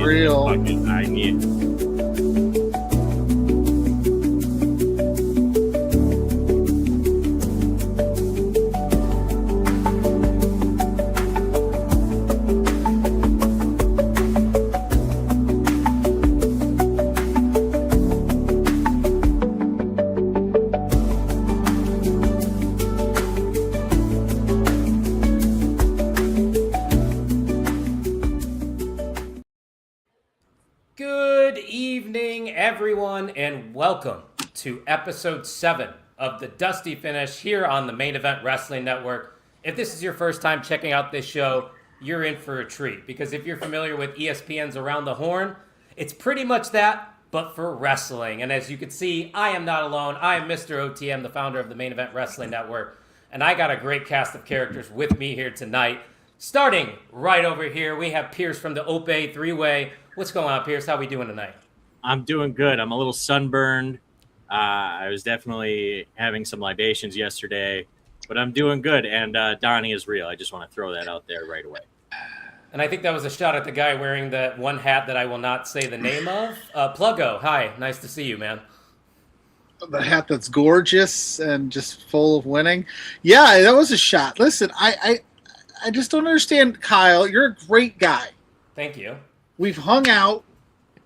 real. I need. Good evening, everyone, and welcome to episode 7 of the Dusty Finish here on the Main Event Wrestling Network. If this is your first time checking out this show, you're in for a treat, because if you're familiar with ESPN's Around the Horn, it's pretty much that, but for wrestling. And as you can see, I am not alone. I am Mr. OTM, the founder of the Main Event Wrestling Network, and I got a great cast of characters with me here tonight. Starting right over here, we have Pierce from the Ope Three-Way. What's going on, Pierce? How we doing tonight? I'm doing good. I'm a little sunburned. I was definitely having some libations yesterday, but I'm doing good. And Donnie is real. I just want to throw that out there right away. And I think that was a shot at the guy wearing that one hat that I will not say the name of. Pluggo, hi. Nice to see you, man. The hat that's gorgeous and just full of winning. Yeah, that was a shot. Listen, I just don't understand, Kyle. You're a great guy. Thank you. We've hung out.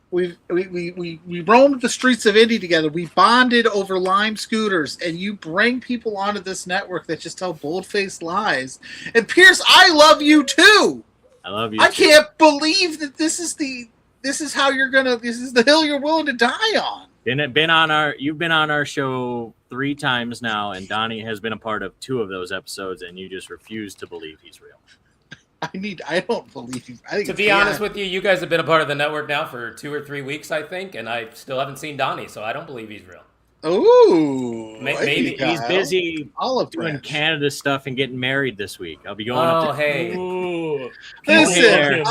We roamed the streets of Indy together. We bonded over Lime scooters, and you bring people onto this network that just tell bold-faced lies. And Pierce, I love you too. I love you. I can't believe that this is the hill you're willing to die on. You've been on our show 3 times now, and Donnie has been a part of 2 of those episodes, and you just refuse to believe he's real. I don't believe you. To be honest with you, you guys have been a part of the network now for 2 or 3 weeks, I think, and I still haven't seen Donnie, so I don't believe he's real. Ooh, maybe he's busy doing Canada stuff and getting married this week. I'll be going up to. Hey. Ooh. Listen,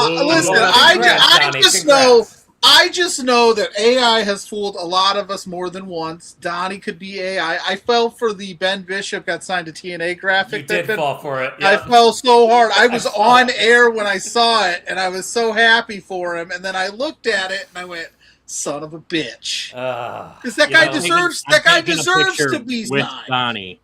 I just know that AI has fooled a lot of us more than once. Donnie could be AI. I fell for the Ben Bishop got signed to TNA graphic. You did fall for it. Yeah. I fell so hard. I was on air when I saw it, and I was so happy for him. And then I looked at it, and I went, "Son of a bitch!" Because that guy deserves to be with signed. Donnie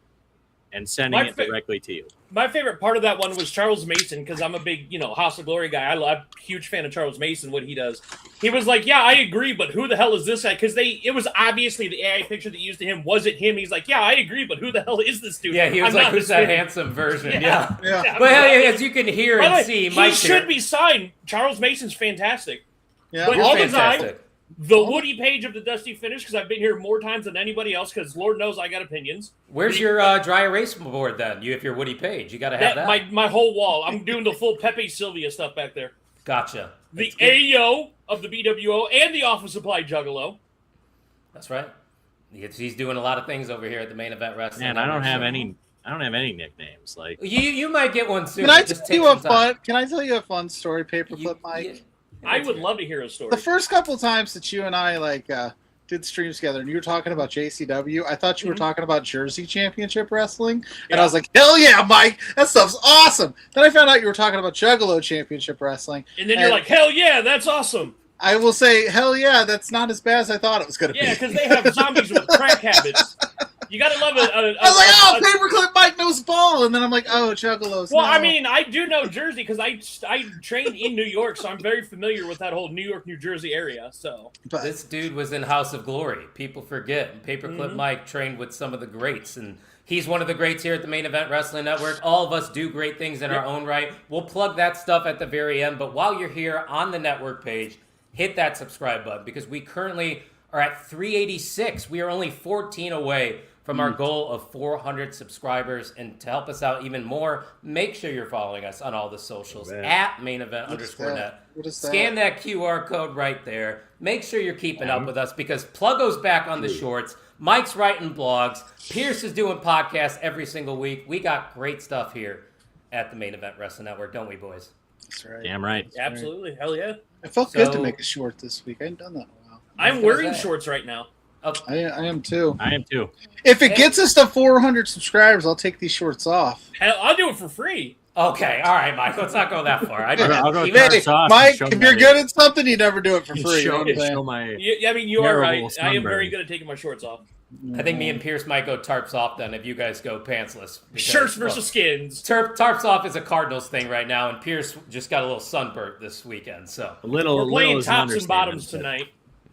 and sending it directly to you. My favorite part of that one was Charles Mason, because I'm a big, House of Glory guy. I'm a huge fan of Charles Mason, what he does. He was like, yeah, I agree, but who the hell is this guy? Because it was obviously the AI picture that used to him wasn't him. He's like, yeah, I agree, but who the hell is this dude? Yeah, he was like, who's that handsome version? Yeah. But as you can hear and see, he should be signed. Charles Mason's fantastic. Yeah, but all the time, the Woody page of the Dusty Finish, because I've been here more times than anybody else, because Lord knows I got opinions. Where's your dry erase board then? If you're Woody Page, you got to have that. My whole wall. I'm doing the full Pepe Sylvia stuff back there. Gotcha. The AO of the BWO and the Office Supply Juggalo. That's right. He's doing a lot of things over here at the Main Event Wrestling. Man, I don't have any nicknames. Like you might get one soon. Can I tell you a fun story, Paperclip Mike? I would love to hear a story. The first couple times that you and I did streams together, and you were talking about JCW, I thought you were talking about Jersey Championship Wrestling, and I was like, "Hell yeah, Mike, that stuff's awesome." Then I found out you were talking about Juggalo Championship Wrestling, and then you're like, "Hell yeah, that's awesome." I will say, "Hell yeah, that's not as bad as I thought it was going to be." Yeah, because they have zombies with crack habits. You gotta love it. I was like, "Oh, Paperclip Mike knows ball," and then I'm like, "Oh, Juggalos." Well, no. I mean, I do know Jersey because I trained in New York, so I'm very familiar with that whole New York, New Jersey area. So this dude was in House of Glory. People forget. Paperclip Mike trained with some of the greats, and he's one of the greats here at the Main Event Wrestling Network. All of us do great things in our own right. We'll plug that stuff at the very end. But while you're here on the network page, hit that subscribe button, because we currently are at 386. We are only 14 away from our goal of 400 subscribers. And to help us out even more, make sure you're following us on all the socials at @mainevent_net. Scan that QR code right there. Make sure you're keeping up with us, because Pluggo's back on the shorts. Mike's writing blogs. Pierce is doing podcasts every single week. We got great stuff here at the Main Event Wrestling Network, don't we, boys? That's right. Damn right. Absolutely. Hell yeah. It felt good to make a short this week. I hadn't done that in a while. I'm wearing shorts right now. I am too. I am too. If it gets us to 400 subscribers, I'll take these shorts off. Hell, I'll do it for free. Okay, all right, Mike. Let's not go that far. I'll go even- Tarps off and Mike, show if my- you're good at something, you never do it for free. You know show, what I'm saying? show my I mean, you are Terrible right. I am very sunburn. good at taking my shorts off. I think me and Pierce might go tarps off then if you guys go pantsless. because- Shirts versus skins. Tarps off is a Cardinals thing right now, and Pierce just got a little sunburnt this weekend. So a little. We're playing little is an tops and bottoms understatement.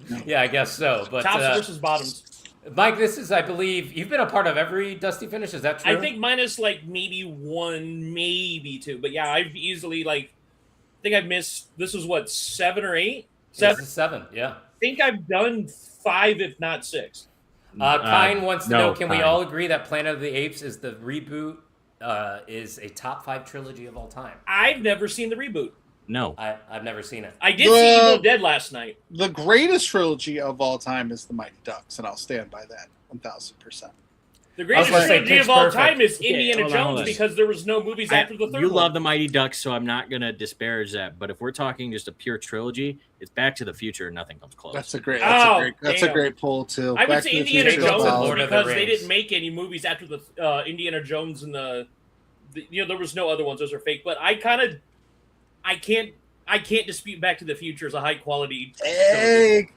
tonight. yeah, I guess so. But Tops versus bottoms. Mike, this is, I believe, you've been a part of every Dusty Finish. Is that true? I think minus like maybe one, maybe two. But yeah, I've easily I think I've missed. This is what 7 or 8. This is 7. Yeah. I think I've done 5, if not 6. Kine wants to no, know: can we Kine. all agree that Planet of the Apes is the reboot? Is a top 5 trilogy of all time? I've never seen the reboot. No, I've never seen it. I did see Evil Dead last night. The greatest trilogy of all time is the Mighty Ducks, and I'll stand by that 1,000%. The I was greatest gonna say trilogy Pitch of all Perfect. time is Okay, Indiana hold on, hold Jones on. because there was no movies after the third you one. love the Mighty Ducks, so I'm not gonna disparage that. But if we're talking just a pure trilogy, it's Back to the Future, and nothing comes close. That's a great. Oh, That's a damn. great pull too. I would Back say to the Indiana Future is Jones Jones and Lord of the because they Rings. didn't make any movies after the Indiana Jones and the there was no other ones. Those are fake. But I can't dispute Back to the Future as a high quality. Hey,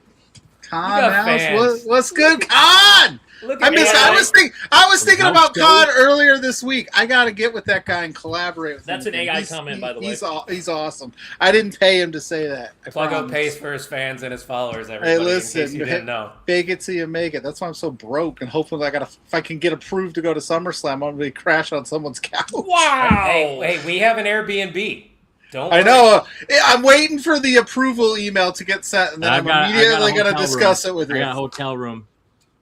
Con got House, fans. what's good, Con? Look I at miss. AI. I was thinking about House Con earlier this week. I got to get with that guy and collaborate with That's him. an AI He's- comment, by the way. He's awesome. I didn't pay him to say that. I Pluggo promise. pays for his fans and his followers. Everybody, listen, in case you didn't know. Fake it till you make it. That's why I'm so broke. And hopefully, if I can get approved to go to SummerSlam, I'm gonna be crash on someone's couch. Wow. Hey, we have an Airbnb. Don't I worry. know. I'm waiting for the approval email to get sent, and then I'm immediately going gonna discuss it with I you. got a hotel room.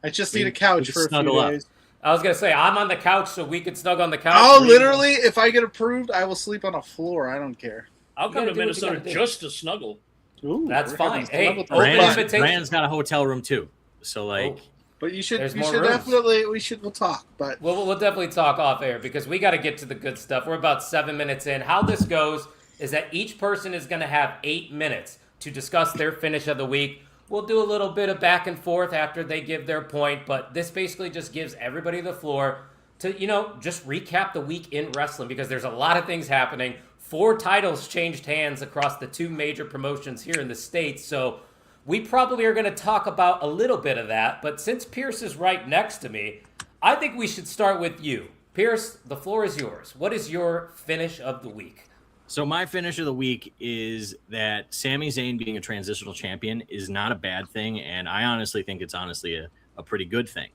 I just We- need a couch we for a few snuggle up. days. I was gonna say I'm on the couch, so we could snug on the couch. Oh, We- literally, if I get approved, I will sleep on a floor. I don't care. I'll You come gotta to do what you Minnesota gotta do. just to snuggle. Ooh, That's we're fine. having Hey, snuggle time. open Brand's, invitation. Brand's got a hotel room too. So like, Oh. But you should. There's You more should rooms. definitely. We'll talk. But We'll definitely talk off air because we got to get to the good stuff. We're about 7 minutes in. How this goes is that each person is going to have 8 minutes to discuss their finish of the week. We'll do a little bit of back and forth after they give their point, but this basically just gives everybody the floor to, just recap the week in wrestling because there's a lot of things happening. 4 titles changed hands across the 2 major promotions here in the States, so we probably are going to talk about a little bit of that, but since Pierce is right next to me, I think we should start with you. Pierce, the floor is yours. What is your finish of the week? so my finish of the week is that Sami Zayn being a transitional champion is not a bad thing, and I honestly think it's a pretty good thing.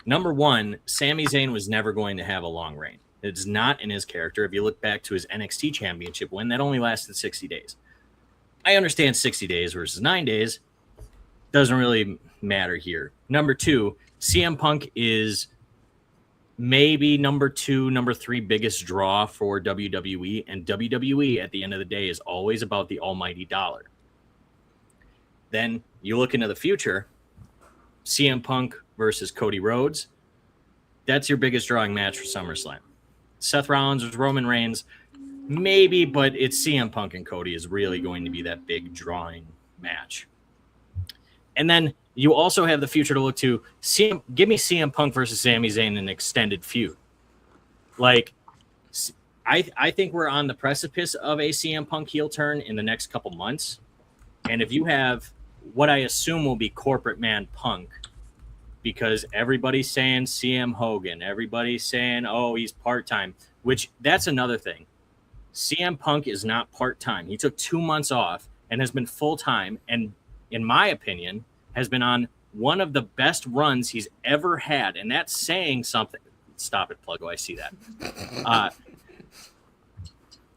Number one, Sami Zayn was never going to have a long reign. It's not in his character. If you look back to his NXT championship win, that only lasted 60 days. I understand 60 days versus 9 days. Doesn't really matter here. Number two, CM Punk is maybe number 2, number 3 biggest draw for WWE, and WWE at the end of the day is always about the almighty dollar. Then you look into the future, CM Punk versus Cody Rhodes. That's your biggest drawing match for SummerSlam. Seth Rollins versus Roman Reigns, maybe, but it's CM Punk and Cody is really going to be that big drawing match. And then you also have the future to look to. Give me CM Punk versus Sami Zayn in an extended feud. Like, I think we're on the precipice of a CM Punk heel turn in the next couple months. And if you have what I assume will be corporate man Punk, because everybody's saying CM Hogan, everybody's saying, oh, he's part-time, which that's another thing. CM Punk is not part-time. He took 2 months off and has been full-time, and in my opinion, has been on one of the best runs he's ever had, and that's saying something. Stop it, Pluggo. I see that.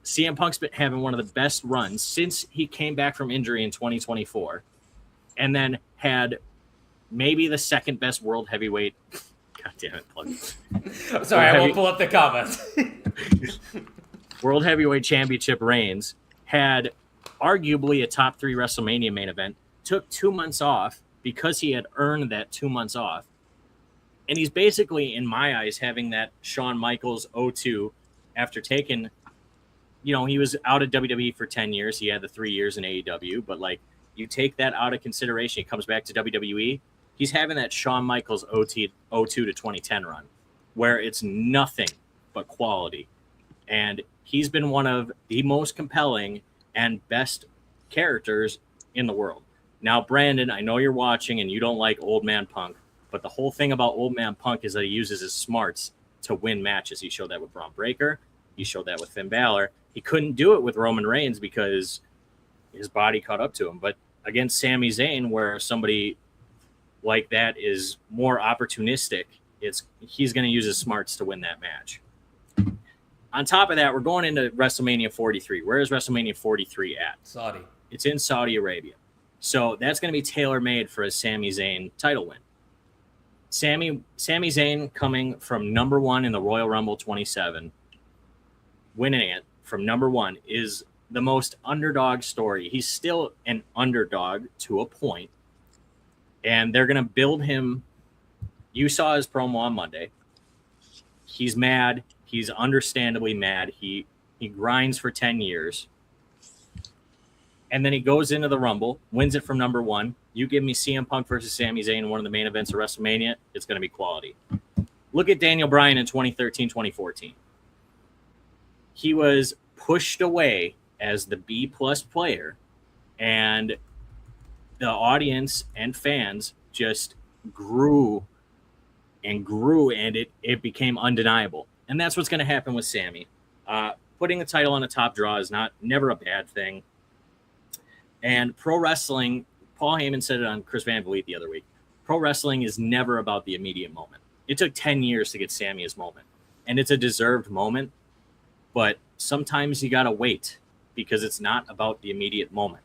CM Punk's been having one of the best runs since he came back from injury in 2024, and then maybe the second best world heavyweight. God damn it, Pluggo. Sorry, I won't pull up the comments. World Heavyweight Championship reigns, had arguably a top 3 WrestleMania main event, took 2 months off because he had earned that 2 months off. And he's basically, in my eyes, having that Shawn Michaels 0-2 after taking, he was out of WWE for 10 years. He had the 3 years in AEW, but you take that out of consideration. He comes back to WWE. He's having that Shawn Michaels 0-2 to 2010 run where it's nothing but quality. And he's been one of the most compelling and best characters in the world. Now, Brandon, I know you're watching and you don't like Old Man Punk, but the whole thing about Old Man Punk is that he uses his smarts to win matches. He showed that with Braun Breaker. He showed that with Finn Balor. He couldn't do it with Roman Reigns because his body caught up to him. But against Sami Zayn, where somebody like that is more opportunistic, he's going to use his smarts to win that match. On top of that, we're going into WrestleMania 43. Where is WrestleMania 43 at? Saudi. It's in Saudi Arabia. So that's going to be tailor-made for a Sami Zayn title win. Sami Zayn coming from number 1 in the Royal Rumble 27, winning it from number 1 is the most underdog story. He's still an underdog to a point, and they're going to build him. You saw his promo on Monday. He's mad. He's understandably mad. He grinds for 10 years. And then he goes into the Rumble, wins it from number 1. You give me CM Punk versus Sami Zayn in one of the main events of WrestleMania, it's going to be quality. Look at Daniel Bryan in 2013, 2014. He was pushed away as the B-plus player, and the audience and fans just grew, and it became undeniable. And that's what's going to happen with Sami. Putting a title on a top draw is never a bad thing. And pro wrestling, Paul Heyman said it on Chris Van Vliet the other week, pro wrestling is never about the immediate moment. It took 10 years to get Sami his moment, and it's a deserved moment, but sometimes you got to wait because it's not about the immediate moment.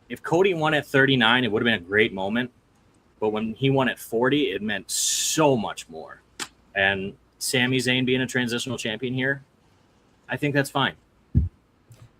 If Cody won at 39, it would have been a great moment, but when he won at 40, it meant so much more. And Sami Zayn being a transitional champion here, I think that's fine.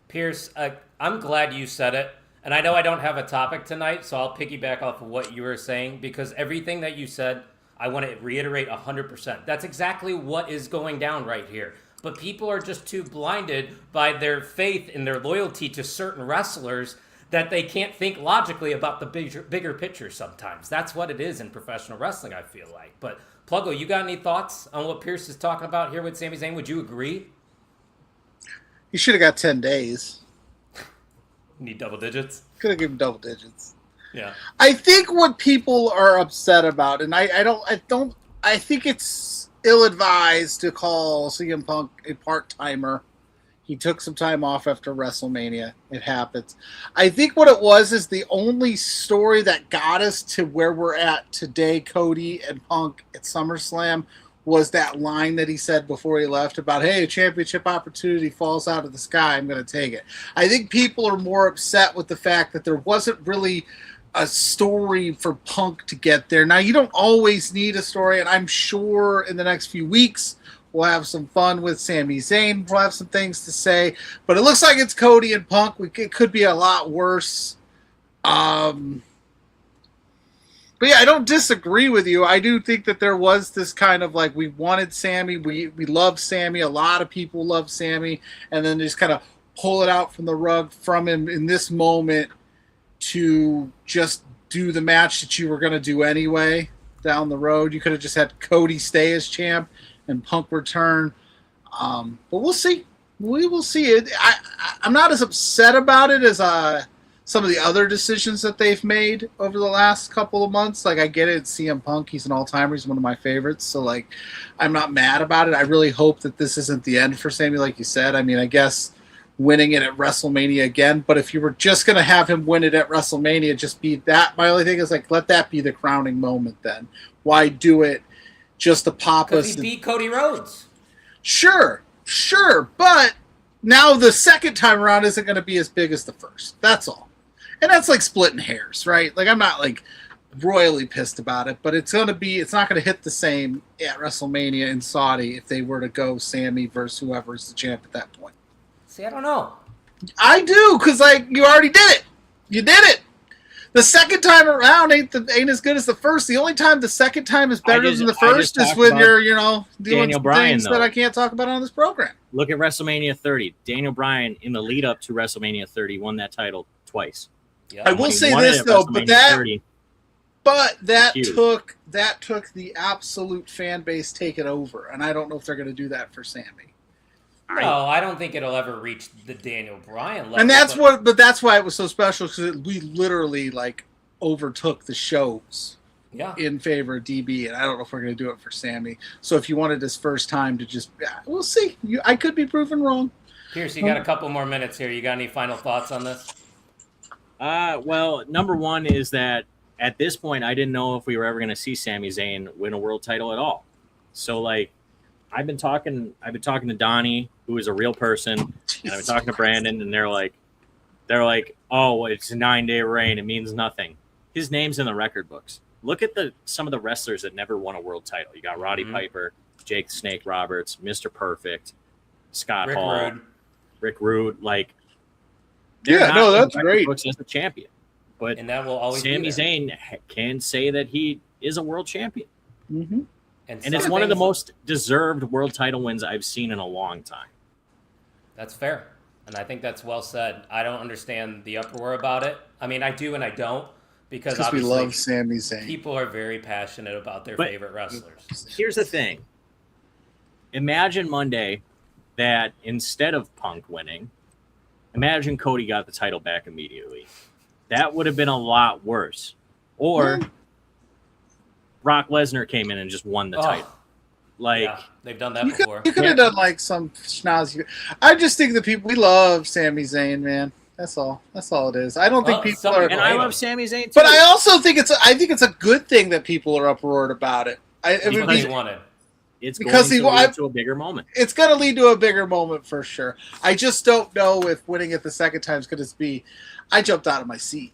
Pierce, I'm glad you said it. And I know I don't have a topic tonight, so I'll piggyback off of what you were saying, because everything that you said, I want to reiterate 100%. That's exactly what is going down right here. But people are just too blinded by their faith and their loyalty to certain wrestlers that they can't think logically about the bigger picture sometimes. That's what it is in professional wrestling, I feel like. But Pluggo, you got any thoughts on what Pierce is talking about here with Sami Zayn? Would you agree? He should have got 10 days. Need double digits? Could have given double digits. Yeah. I think what people are upset about, and I think it's ill-advised to call CM Punk a part-timer. He took some time off after WrestleMania. It happens. I think what it was is the only story that got us to where we're at today, Cody and Punk at SummerSlam, was that line that he said before he left about, hey, a championship opportunity falls out of the sky, I'm going to take it. I think people are more upset with the fact that there wasn't really a story for Punk to get there. Now, you don't always need a story, and I'm sure in the next few weeks we'll have some fun with Sami Zayn. We'll have some things to say, but it looks like it's Cody and Punk. It could be a lot worse. But yeah, I don't disagree with you. I do think that there was this kind of like, we wanted Sami, we love Sami, a lot of people love Sami, and then just kind of pull it out from the rug from him in this moment to just do the match that you were going to do anyway down the road. You could have just had Cody stay as champ and Punk return. But we'll see. We will see it. I'm not as upset about it as some of the other decisions that they've made over the last couple of months. Like, I get it, it's CM Punk, he's an all-timer, he's one of my favorites, so like, I'm not mad about it. I really hope that this isn't the end for Sami, like you said. I mean, I guess winning it at WrestleMania again, but if you were just going to have him win it at WrestleMania, just be that. My only thing is, like, let that be the crowning moment then. Why do it just to pop us? Because he beat Cody Rhodes. Sure, but now the second time around isn't going to be as big as the first. That's all. And that's like splitting hairs, right? Like, I'm not like royally pissed about it, but it's not going to hit the same at WrestleMania in Saudi if they were to go Sami versus whoever's the champ at that point. See, I don't know. I do, because like, you already did it. You did it. The second time around ain't as good as the first. The only time the second time is better than the first is when you're, doing Daniel Bryan, things that I can't talk about on this program. Look at WrestleMania 30. Daniel Bryan, in the lead up to WrestleMania 30, won that title twice. Yeah. I will say this though, but that took the absolute fan base take it over, and I don't know if they're going to do that for Sami. No, I don't think it'll ever reach the Daniel Bryan level. And that's why it was so special, because we literally like overtook the shows in favor of DB, and I don't know if we're going to do it for Sammy. So if you wanted his first time to just, we'll see. I could be proven wrong. Pierce, you got a couple more minutes here. You got any final thoughts on this? Well, number one is that at this point, I didn't know if we were ever going to see Sami Zayn win a world title at all. So, like, I've been talking to Donnie, who is a real person, and I've been talking to Brandon, and they're like, oh, it's a 9-day reign. It means nothing. His name's in the record books. Look at some of the wrestlers that never won a world title. You got Roddy Piper, Jake the Snake Roberts, Mr. Perfect, Scott Hall, Rick Rude. Like, that's great. Books as a champion, but and that will always Sami Zayn can say that he is a world champion, and it's one of the most deserved world title wins I've seen in a long time. That's fair, and I think that's well said. I don't understand the uproar about it. I mean, I do and I don't, because we love Sami Zayn. People are very passionate about their favorite wrestlers. Here's the thing. Imagine Monday that instead of Punk winning, imagine Cody got the title back immediately. That would have been a lot worse. Or Brock Lesnar came in and just won the title. Like, they've done that before. You could have done like some schnozzy. I just think that we love Sami Zayn, man. That's all. That's all it is. I don't think people are. And I love Sami Zayn too. But I also think it's a good thing that people are uproared about it. Because he wanted. It's because going to lead to a bigger moment. It's going to lead to a bigger moment for sure. I just don't know if winning it the second time is going to be. I jumped out of my seat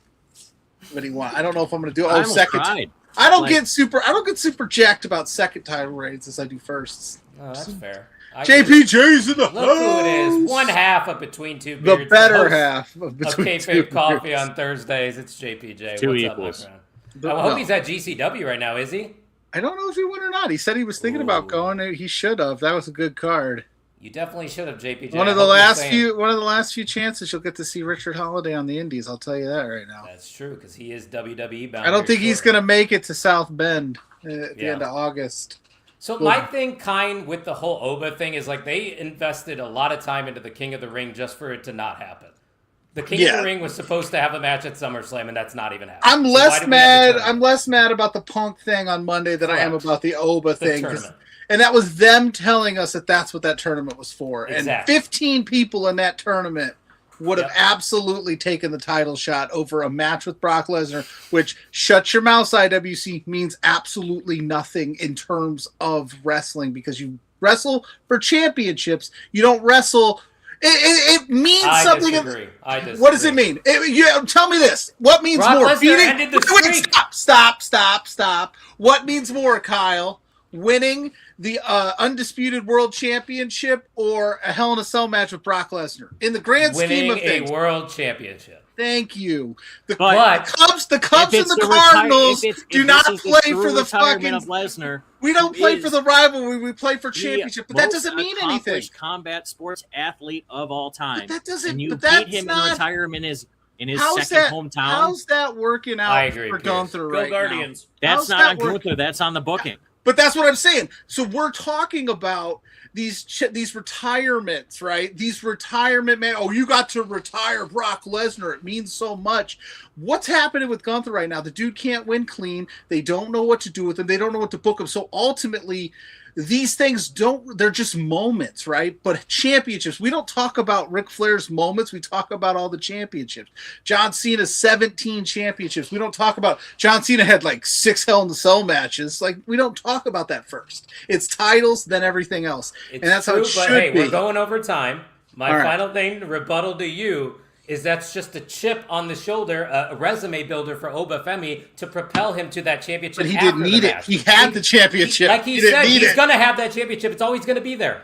when he won. I don't know if I'm going to do second. I don't get super jacked about second title reigns as I do firsts. Oh, that's fair. JPJ's in the house. Look who it is. One half of Between Two Beards. The better half of Between Two Coffee on Thursdays. It's JPJ. Two What's equals. up, my friend? I hope he's at GCW right now, is he? I don't know if he went or not. He said he was thinking about going. He should have. That was a good card. You definitely should have, JPJ. One of the last few chances you'll get to see Richard Holiday on the Indies. I'll tell you that right now. That's true, because he is WWE bound. I don't think he's going to make it to South Bend at the end of August. So my thing with the whole Oba thing is, like, they invested a lot of time into the King of the Ring just for it to not happen. The King of the Ring was supposed to have a match at SummerSlam, and that's not even happening. I'm less mad about the Punk thing on Monday than I am about the Oba thing. And that was them telling us that that's what that tournament was for. Exactly. And 15 people in that tournament would have absolutely taken the title shot over a match with Brock Lesnar, which, shut your mouth, IWC, means absolutely nothing in terms of wrestling, because you wrestle for championships. You don't wrestle. It means something. I disagree. What does it mean? Tell me this. What means Brock more? Lesnar ended the streak. Stop. What means more, Kyle? Winning the Undisputed World Championship or a Hell in a Cell match with Brock Lesnar? In the grand scheme of things. Winning a World Championship. Thank you. The Cubs and the Cardinals do not play for the fucking of Lesnar. We don't play for the rivalry. We play for championship. But that doesn't mean anything. Combat sports athlete of all time. But that doesn't. And you beat him in retirement in his second hometown. How's that working out for Gunther right now? Go Guardians. That's not on Gunther. That's on the booking. But that's what I'm saying. So we're talking about these retirements, right? These retirement men. Oh, you got to retire Brock Lesnar. It means so much. What's happening with Gunther right now? The dude can't win clean. They don't know what to do with him. They don't know what to book him. So ultimately, these things they're just moments, right? But championships, we don't talk about Ric Flair's moments. We talk about all the championships. John Cena's 17 championships. We don't talk about John Cena had like 6 Hell in the Cell matches. Like, we don't talk about that first. It's titles, then everything else. And that's how it should be. We're going over time. My final thing, rebuttal to you, is that's just a chip on the shoulder, a resume builder for Oba Femi to propel him to that championship. But he didn't need it. He had the championship. Like he said, he's going to have that championship. It's always going to be there.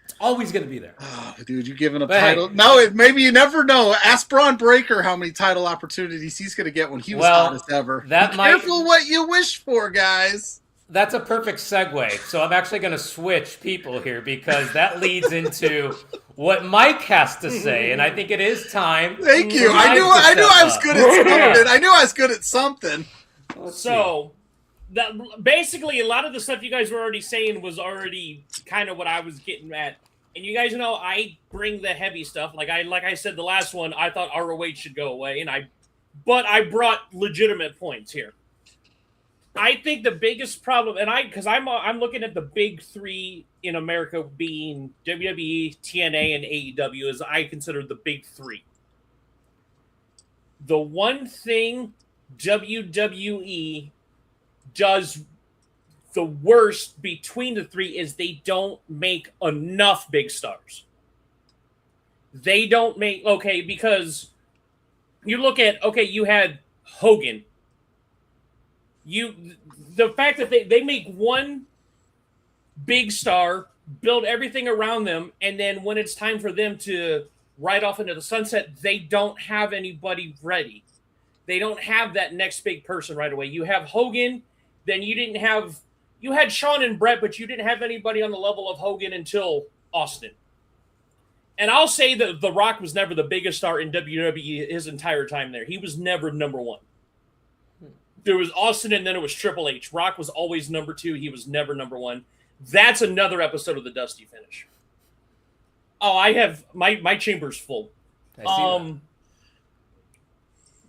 It's always going to be there. Oh, dude, you're giving a title. No, maybe you never know. Ask Braun Breaker how many title opportunities he's going to get when he was hot as ever. Be careful what you wish for, guys. That's a perfect segue. So I'm actually going to switch people here because that leads into what Mike has to say, and I think it is time. Thank you. I knew I was good at something. I knew I was good at something. So, basically, a lot of the stuff you guys were already saying was already kind of what I was getting at And you guys know I bring the heavy stuff. Like I said the last one, I thought ROH should go away, but I brought legitimate points here. I think the biggest problem, because I'm looking at the big three in America being WWE, TNA, and AEW, as I consider the big three. The one thing WWE does the worst between the three is they don't make enough big stars. They don't make, because you look at, you had Hogan. The fact that they make one big star, build everything around them, and then when it's time for them to ride off into the sunset, they don't have anybody ready. They don't have that next big person right away. You have Hogan, then you had Shawn and Brett, but you didn't have anybody on the level of Hogan until Austin. And I'll say that The Rock was never the biggest star in WWE his entire time there. He was never number one. There was Austin, and then it was Triple H. Rock was always number two. He was never number one. That's another episode of the Dusty Finish. Oh, I have my chamber's full.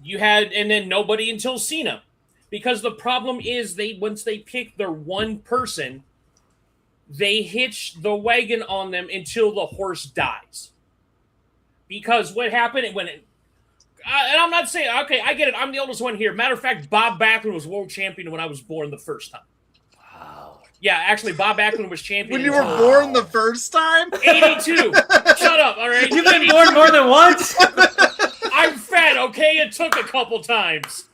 You had, and then nobody until Cena, because the problem is once they pick their one person, they hitch the wagon on them until the horse dies. Because what happened and I'm not saying, okay, I get it. I'm the oldest one here. Matter of fact, Bob Backlund was world champion when I was born the first time. Wow. Yeah, actually, Bob Backlund was champion. When you were born the first time? 82. Shut up, all right? You've been born more than once? I'm fat, okay? It took a couple times.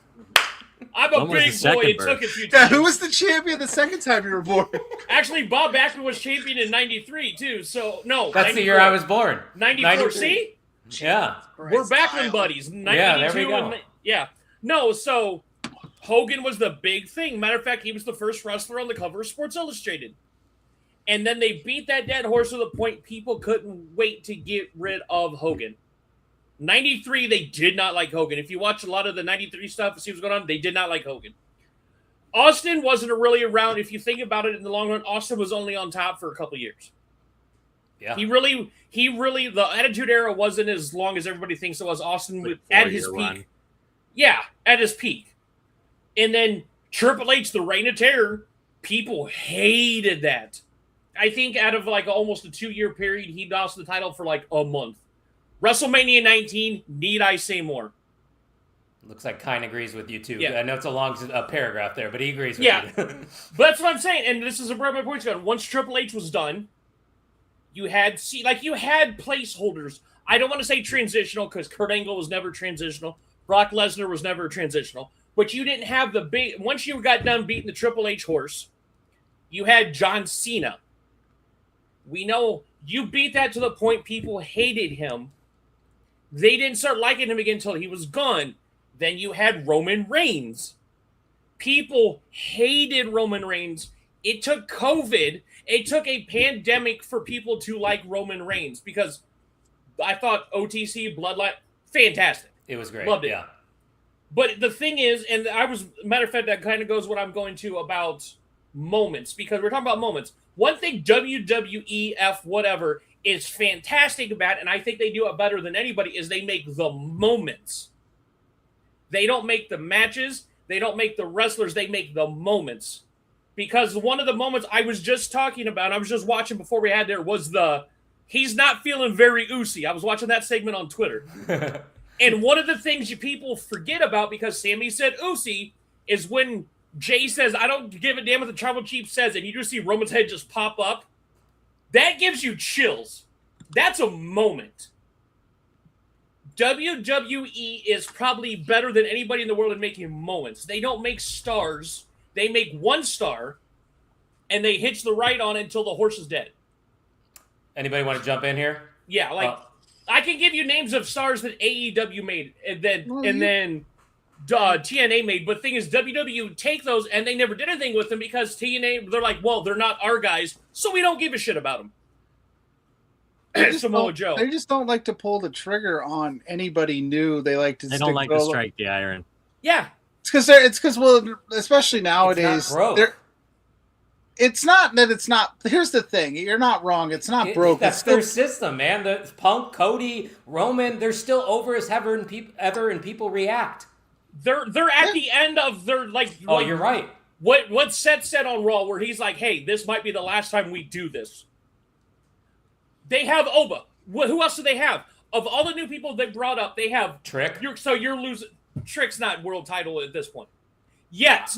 I'm a big boy. It took a few times. Yeah, who was the champion the second time you were born? Actually, Bob Backlund was champion in 93, too. So, no. That's 94. the year I was born. 94. See? Yeah. We're Backlund buddies. 92 Yeah, there we go. Yeah. No, so Hogan was the big thing. Matter of fact, he was the first wrestler on the cover of Sports Illustrated. And then they beat that dead horse to the point people couldn't wait to get rid of Hogan. 93, they did not like Hogan. If you watch a lot of the 93 stuff and see what's going on, they did not like Hogan. Austin wasn't really around. If you think about it in the long run, Austin was only on top for a couple years. Yeah. He really, the Attitude Era wasn't as long as everybody thinks it was. Austin at his peak. Run. Yeah, at his peak. And then Triple H, the Reign of Terror, people hated that. I think out of like almost a 2-year period, he lost the title for like a month. WrestleMania 19, need I say more? Looks like Kine agrees with you too. Yeah. I know it's a long paragraph there, but he agrees with Yeah. you. But that's what I'm saying, and this is where my point's going. Once Triple H was done, you had placeholders. I don't want to say transitional because Kurt Angle was never transitional. Brock Lesnar was never transitional. But you didn't have the big... Once you got done beating the Triple H horse, you had John Cena. We know you beat that to the point people hated him. They didn't start liking him again until he was gone. Then you had Roman Reigns. People hated Roman Reigns. It took COVID. It took a pandemic for people to like Roman Reigns because I thought OTC, Bloodline, fantastic. It was great. Loved it. Yeah. But the thing is, and matter of fact, that kind of goes what I'm going to about moments, because we're talking about moments. One thing WWEF, whatever, is fantastic about, and I think they do it better than anybody, is they make the moments. They don't make the matches. They don't make the wrestlers. They make the moments. Because one of the moments I was just talking about, I was just watching before we had there, was he's not feeling very oozy. I was watching that segment on Twitter. And one of the things you people forget about, because Sammy said oozy, is when Jay says, I don't give a damn what the Tribal Chief says, and you just see Roman's head just pop up. That gives you chills. That's a moment. WWE is probably better than anybody in the world in making moments. They don't make stars. They make one star, and they hitch the right on it until the horse is dead. Anybody want to jump in here? Yeah, I can give you names of stars that AEW made, and then TNA made. But the thing is, WWE take those, and they never did anything with them because TNA, they're like, well, they're not our guys, so we don't give a shit about them. Samoa Joe. They just don't like to pull the trigger on anybody new. They like to. They don't like to strike the iron. Yeah, it's because well, especially nowadays, growth. It's not that it's not. Here's the thing: you're not wrong. It's not broke. That's It's still, their system, man. The Punk, Cody, Roman, they're still over as ever, and people react. They're at the end of their like. Oh, like, you're right. What Seth said on Raw, where he's like, "Hey, this might be the last time we do this." They have Oba. Who else do they have? Of all the new people they brought up, they have Trick. You're losing. Trick's not world title at this point. Yet.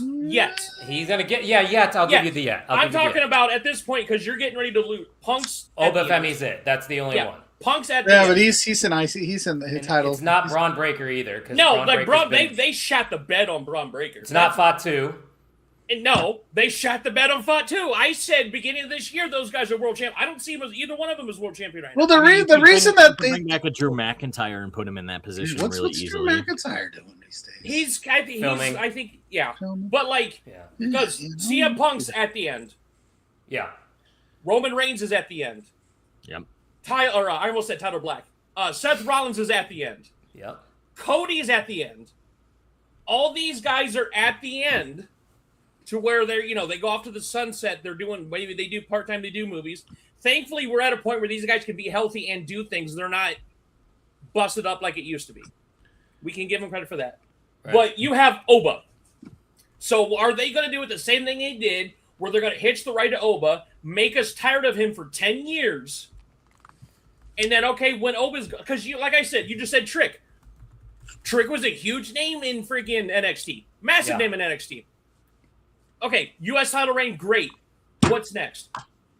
He's gonna get yet. I'll give you the yet. I'm talking about at this point because you're getting ready to lose. Punk's. Oba Femi's it. That's the only one. Punk's at the yeah, end. but he's in IC. He's in the title. It's not Braun Breaker either. No, like Braun, they shot the bed on Braun Breaker. It's not Fatu. And no, they shot the bed on Fatu. I said beginning of this year those guys are world champ. I don't see him as either one of them as world champion right now. Well, the reason that they bring back a Drew McIntyre and put him in that position what's really Drew easily. McIntyre doing these days? Filming. I think, yeah. Filming. But like, Yeah. because CM Punk's at the end, Yeah. Roman Reigns is at the end. Yep. I almost said Tyler Black. Seth Rollins is at the end. Yep. Cody is at the end. All these guys are at the end to where they're, they go off to the sunset. They're doing, maybe they do part-time, they do movies. Thankfully, we're at a point where these guys can be healthy and do things. They're not busted up like it used to be. We can give them credit for that. Right. But you have Oba. So are they going to do it the same thing they did, where they're going to hitch the right to Oba, make us tired of him for 10 years, and then, okay, when Oba's... Because, like I said, you just said Trick. Trick was a huge name in freaking NXT. Massive name in NXT. Okay, U.S. title reign, great. What's next?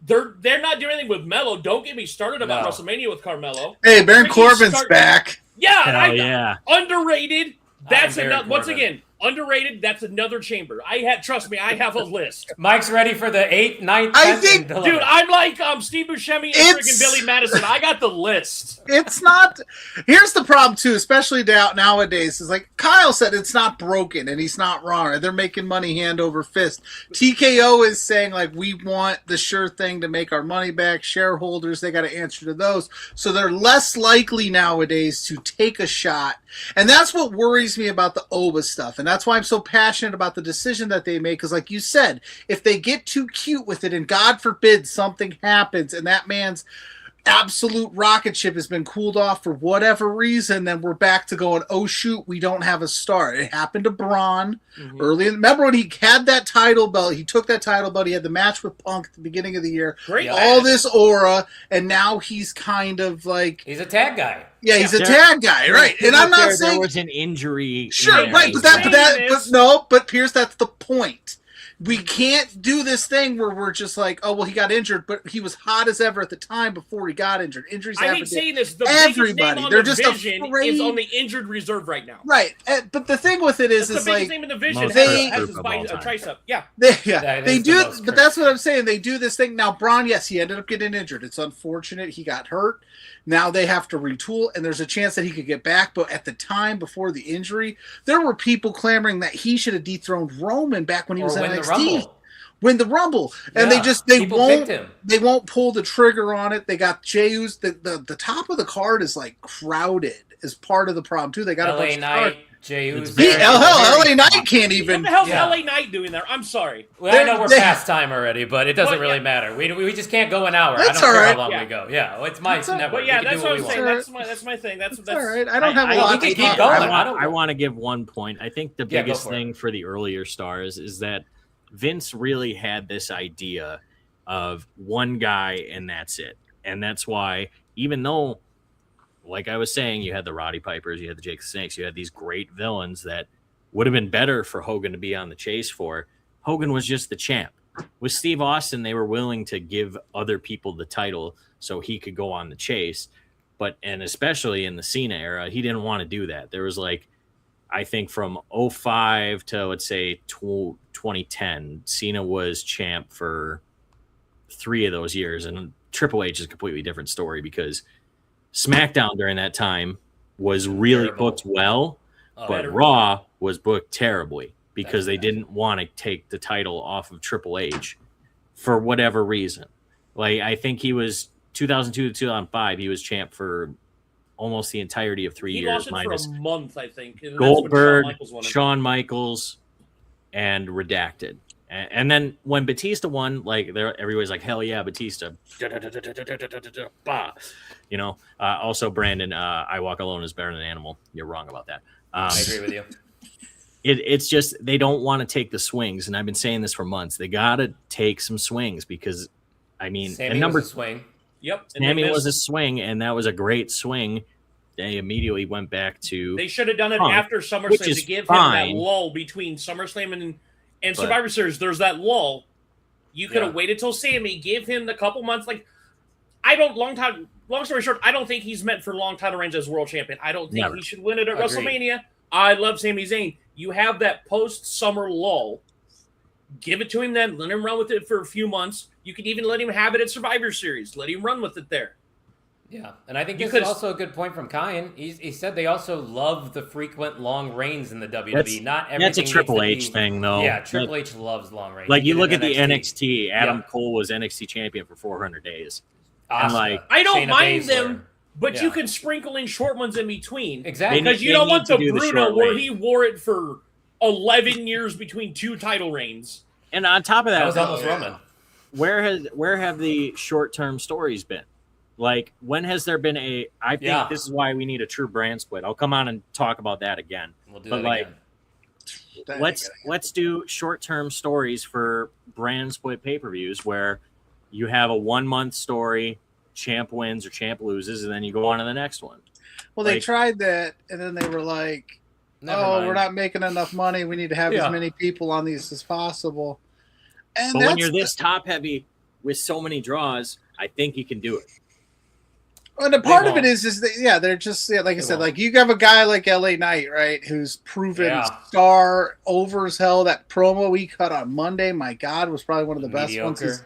They're not doing anything with Melo. Don't get me started about WrestleMania with Carmelo. Hey, Baron Corbin's back. Yeah, Hell yeah. Underrated. That's Baron another. Once Corbin. again, underrated. That's another chamber. Trust me, I have a list. Mike's ready for the 8th, 9th, 10th. I think- and Dude, I'm like Steve Buscemi and It's- freaking Billy Madison. I got the list. It's not. Here's the problem too, especially nowadays. Is like Kyle said, it's not broken, and he's not wrong. They're making money hand over fist. TKO is saying like we want the sure thing to make our money back. Shareholders, they got to answer to those, so they're less likely nowadays to take a shot. And that's what worries me about the Oba stuff, and that's why I'm so passionate about the decision that they make. Because, like you said, if they get too cute with it, and God forbid something happens, and that man's absolute rocket ship has been cooled off for whatever reason, then we're back to going, oh shoot, we don't have a star. It happened to Braun early. Remember when he had that title belt? He took that title belt. He had the match with Punk at the beginning of the year. Great. All this aura, and now he's kind of like, He's a tag guy. yeah, he's a Yeah. tag guy, right? And I'm not there saying was an injury. sure, in there. right, but Pierce, that's the point. We can't do this thing where we're just like, oh well, he got injured, but he was hot as ever at the time before he got injured. Injuries I happen. hate to saying this. The everybody. biggest name on They're the just division afraid. is on the injured reserve right now. Right, but the thing with it is That's the biggest like name in the division. most hurt Has group his of all time. tricep. Yeah. they That is the do, most but that's what I'm saying. They do this thing now. Braun, yes, he ended up getting injured. It's unfortunate. He got hurt. Now they have to retool, and there's a chance that he could get back. But at the time before the injury, there were people clamoring that he should have dethroned Roman back when he was in win the NXT. Rumble. Win the Rumble, and Yeah, they people won't picked him. they won't pull the trigger on it. They got Jeyu's the top of the card is like crowded as part of the problem too. They got a LA bunch of stars. Knight, Jey Uso. LA Knight can't even. What the hell's Yeah. LA Knight doing there? I'm sorry. Well, I know we're They- past time already, but it doesn't But, really yeah. matter. We just can't go an hour. That's I don't care all how right. long Yeah. we go. Yeah, it's my That's all- network. But yeah, we can that's do what what I'm we saying. want. That's my thing. That's It's all right. I don't have a I- lot we to can keep talk going. about. I I want to give one point. I think the Yeah, go biggest for it. thing for the earlier stars is that Vince really had this idea of one guy and that's it. And that's why, even though, like I was saying, you had the Roddy Pipers, you had the Jake the Snakes, you had these great villains that would have been better for Hogan to be on the chase for. Hogan was just the champ. With Steve Austin, they were willing to give other people the title so he could go on the chase. And especially in the Cena era, he didn't want to do that. There was like, I think from 05 to let's say 2010, Cena was champ for 3 of those years. And Triple H is a completely different story because SmackDown during that time was really Terrible. booked well, Oh, but better. Raw was booked terribly because That's they bad. didn't want to take the title off of Triple H for whatever reason. Like I think he was 2002 to 2005, he was champ for almost the entirety of 3 He years, lost it minus for a month, I think. And that's when Goldberg, Shawn Michaels won it. Shawn Michaels, and Redacted. And then when Batista won, like everybody's like, hell yeah, Batista. Bah. You know, also Brandon, I Walk Alone is better than Animal. You're wrong about that. I agree with you. It's just they don't want to take the swings, and I've been saying this for months. They got to take some swings because, I mean, Sammy and was a swing. Yep. And Sammy was a swing, and that was a great swing. They immediately went back to. They should have done it Punk, after which SummerSlam is to give him fine. that lull between SummerSlam and But- Survivor Series. There's that lull. You could have Yeah. waited till Sammy, give him the couple months. Like, long story short, I don't think he's meant for long title reigns as world champion. I don't think Never. he should win it at Agreed. WrestleMania. I love Sami Zayn. You have that post-summer lull. Give it to him then. Let him run with it for a few months. You could even let him have it at Survivor Series. Let him run with it there. Yeah, and I think You this is could've- also a good point from Kyan. He said they also love the frequent long reigns in the WWE. That's- Not everything That's a needs Triple to H be- thing, though. Yeah, Triple That- H loves long reigns. Like He you did look it at the in NXT. Adam Yeah. Cole was NXT champion for 400 days. Asuka, like- I don't Shayna mind Baszler. them, but Yeah. you can sprinkle in short ones in between. Exactly. Because you They don't need want to the do the Bruno short where reign. he wore it for 11 years between 2 title reigns. And on top of that, That was almost Roman. where have the short-term stories been? Like, when has there been I think Yeah. this is why we need a true brand split. I'll come on and talk about that again. We'll do But, that like, again. Let's do short-term stories for brand split pay-per-views where you have a 1-month story, champ wins or champ loses, and then you go on to the next one. Well, they Like- tried that, and then they were like, Never "Oh, mind. we're not making enough money. We need to have Yeah. as many people on these as possible." And But when that's you're this top-heavy with so many draws, I think you can do it. and a part of won't. it is that, yeah, they're just like I They said, won't. like you have a guy like LA Knight, right, who's proven Yeah. star over as hell. That promo he cut on Monday, my God, was probably one of the best ones. Mediocre.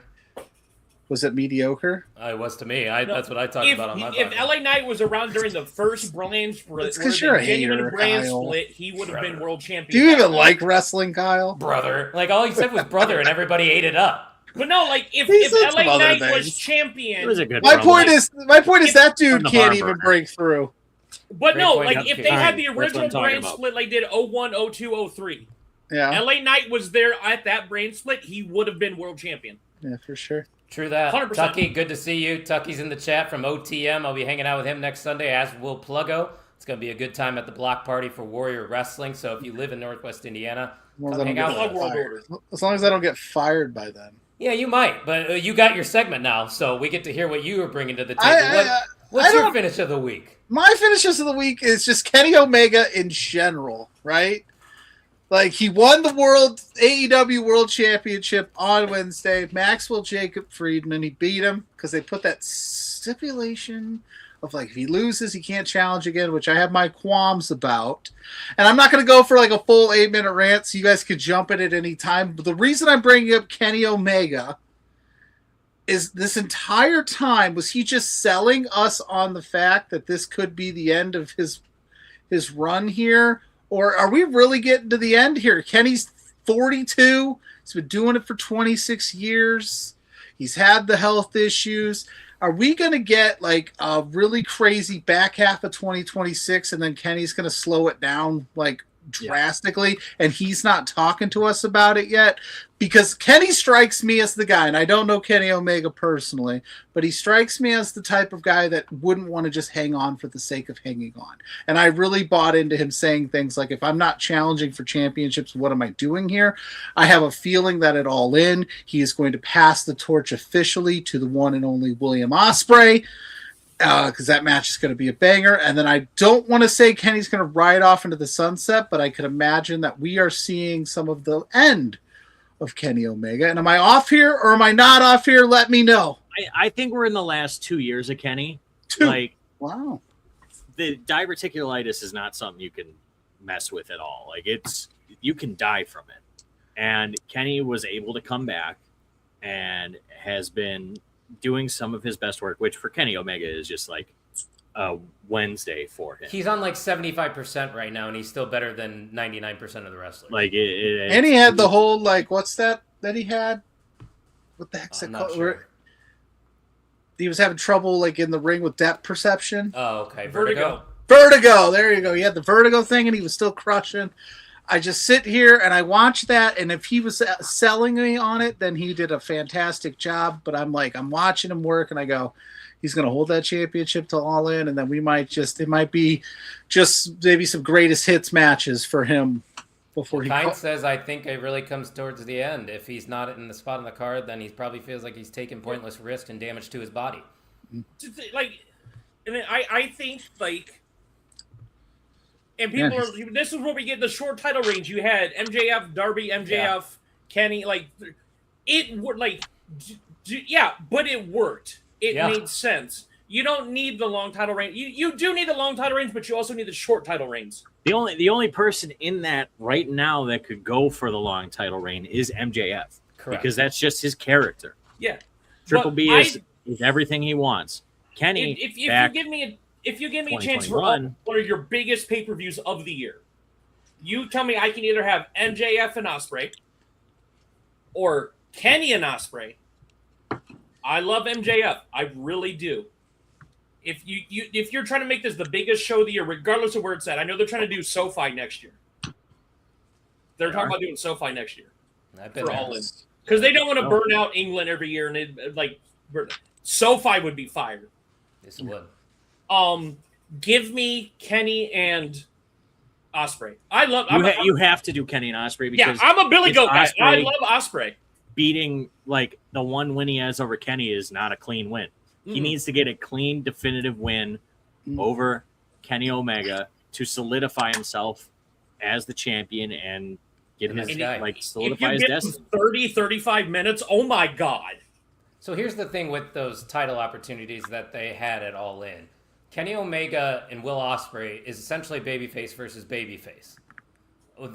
Was it mediocre? It was to me. No, That's what I talked about on my if podcast. LA Knight was around during the first brand split, It's 'cause you're a hater, brand Kyle. split, he would have been world champion. Do you even like wrestling, Kyle? Brother. Like, all he said was brother, and everybody ate it up. But no, like if He said LA some other Knight things. was champion, It was a good My promo. point is that dude From the can't barn even burner. break through. but Great no, point, like if Cupcake. they had Fine. the That's what original I'm talking brand about. split like did 01, 02, 03, Yeah, LA Knight was there at that brand split, he would have been world champion. yeah, for sure. True that. 100%. Tucky, good to see you. Tucky's in the chat from OTM. I'll be hanging out with him next Sunday, as will Pluggo. It's going to be a good time at the block party for Warrior Wrestling. So if you live in Northwest Indiana, As long as come I hang don't out get with us. World fired. Order. As long as I don't get fired by then. Yeah, you might, but you got your segment now, so we get to hear what you were bringing to the table. I What's your don't- finish of the week? My finishes of the week is just Kenny Omega in general, right? Like he won the AEW World Championship on Wednesday. Maxwell Jacob Friedman, he beat him because they put that stipulation of like if he loses, he can't challenge again, which I have my qualms about. And I'm not going to go for like a full 8-minute rant, so you guys could jump in at any time. But the reason I'm bringing up Kenny Omega is this entire time was he just selling us on the fact that this could be the end of his run here, or are we really getting to the end here? Kenny's 42. He's been doing it for 26 years. He's had the health issues. Are we going to get like a really crazy back half of 2026 and then Kenny's going to slow it down like drastically and he's not talking to us about it yet? Because Kenny strikes me as the guy, and I don't know Kenny Omega personally, but he strikes me as the type of guy that wouldn't want to just hang on for the sake of hanging on. And I really bought into him saying things like, if I'm not challenging for championships, what am I doing here? I have a feeling that at All In, he is going to pass the torch officially to the one and only William Ospreay, because that match is going to be a banger. And then I don't want to say Kenny's going to ride off into the sunset, but I could imagine that we are seeing some of the end of Kenny Omega. And am I off here or am I not off here? Let me know. I think we're in the last 2 years of Kenny. 2. Like, Wow. the diverticulitis is not something you can mess with at all. Like, you can die from it. And Kenny was able to come back and has been doing some of his best work, which for Kenny Omega is just like a Wednesday for him. He's on like 75% right now, and he's still better than 99% of the wrestlers. Like And he had the whole, like, what's that he had? What the heck's I'm it not called? sure. He was having trouble, like, in the ring with depth perception. Oh, okay. Vertigo. Vertigo. There you go. He had the vertigo thing, and he was still crushing. I just sit here and I watch that, and if he was selling me on it, then he did a fantastic job. But I'm watching him work, and I go, he's going to hold that championship till All In, and then it might be just maybe some greatest hits matches for him before Kind says, I think it really comes towards the end. If he's not in the spot on the card, then he probably feels like he's taking pointless risk and damage to his body. Like, and I think, like, and people are, this is where we get the short title range. You had MJF, Darby, MJF, Kenny, like, it would, like, yeah, but it worked. It made sense. You don't need the long title reign. You do need the long title reigns, but you also need the short title reigns. The only person in that right now that could go for the long title reign is MJF. Correct. Because that's just his character. Yeah. Triple B is everything he wants. Kenny, if you give me a chance for one of your biggest pay-per-views of the year, you tell me I can either have MJF and Ospreay or Kenny and Ospreay. I love MJF. I really do. If you're trying to make this the biggest show of the year, regardless of where it's at, I know they're trying to do SoFi next year. They're talking about doing SoFi next year for All In, because they don't want to burn out England every year, and SoFi would be fired. Yes, it would. Give me Kenny and Ospreay. You have to do Kenny and Ospreay because I'm a Billy Goat guy. I love Ospreay. Beating like the one win he has over Kenny is not a clean win. He needs to get a clean, definitive win over Kenny Omega to solidify himself as the champion and get his solidify his destiny. 30, 35 minutes. Oh my God. So here's the thing with those title opportunities that they had at All In. Kenny Omega and Will Ospreay is essentially babyface versus babyface.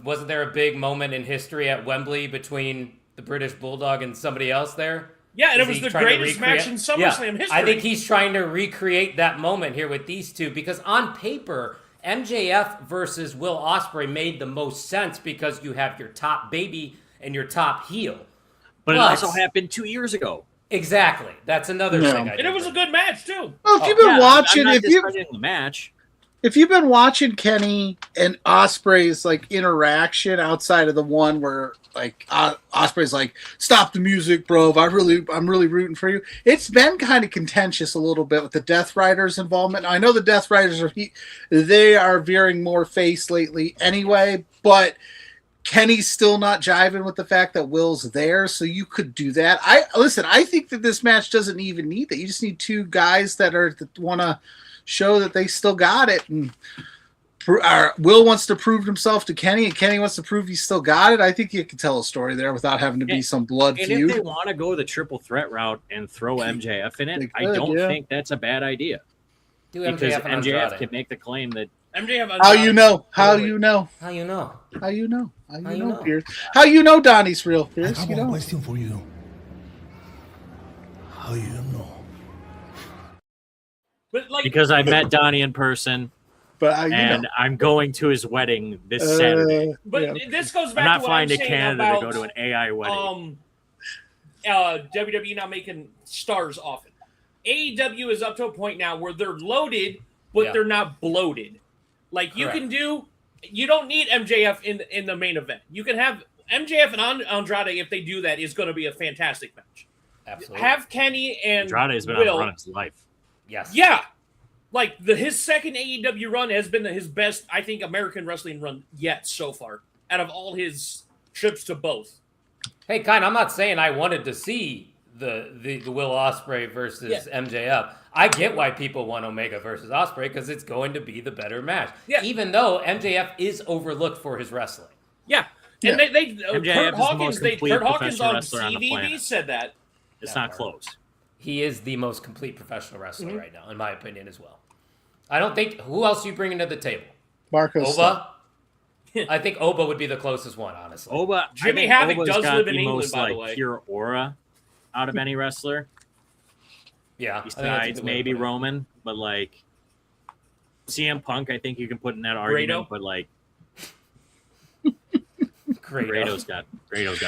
Wasn't there a big moment in history at Wembley between the British Bulldog and somebody else there? Yeah, and it was the greatest match in SummerSlam history. I think he's trying to recreate that moment here with these two because on paper, MJF versus Will Ospreay made the most sense because you have your top baby and your top heel. But it also happened 2 years ago. Exactly. That's another thing. And it was a good match too. Well, if you've been watching, the match. If you've been watching Kenny and Ospreay's like interaction outside of the one where like Ospreay's like, "Stop the music, bro. I'm really rooting for you." It's been kind of contentious a little bit with the Death Riders' involvement. I know the Death Riders they are veering more face lately anyway, but Kenny's still not jiving with the fact that Will's there, so you could do that. I think that this match doesn't even need that. You just need two guys that want to show that they still got it, and Will wants to prove himself to Kenny, and Kenny wants to prove he still got it. I think you can tell a story there without having to be some blood feud. And if they want to go the triple threat route and throw MJF in it, I don't think that's a bad idea. Because MJF can make the claim that MJF. How you know, Pierce? How you know Donnie's real, Pierce? I have one question for you. How you know? But because I met Donnie in person, I'm going to his wedding this Saturday. This goes back. I'm not to what flying I'm to saying Canada about, to go to an AI wedding. WWE not making stars often. AEW is up to a point now where they're loaded, but they're not bloated. Like you don't need MJF in the main event. You can have MJF and Andrade if they do that is going to be a fantastic match. Absolutely. Have Kenny and Andrade has been Will, on the run of his life. Yes. Yeah. Like his second AEW run has been his best, I think, American wrestling run yet so far out of all his trips to both. Hey, I'm not saying I wanted to see the Will Ospreay versus MJF. I get why people want Omega versus Ospreay because it's going to be the better match. Yeah. Even though MJF is overlooked for his wrestling. Yeah. And Kurt Hawkins on CVB said that. It's not close. He is the most complete professional wrestler right now, in my opinion, as well. I don't think... Who else are you bringing to the table? Marcos. Oba? I think Oba would be the closest one, honestly. Oba, Jimmy Havoc does live in England, by the way. Pure aura out of any wrestler. Yeah. Besides maybe Roman, but like CM Punk, I think you can put in that argument, but like Grado's got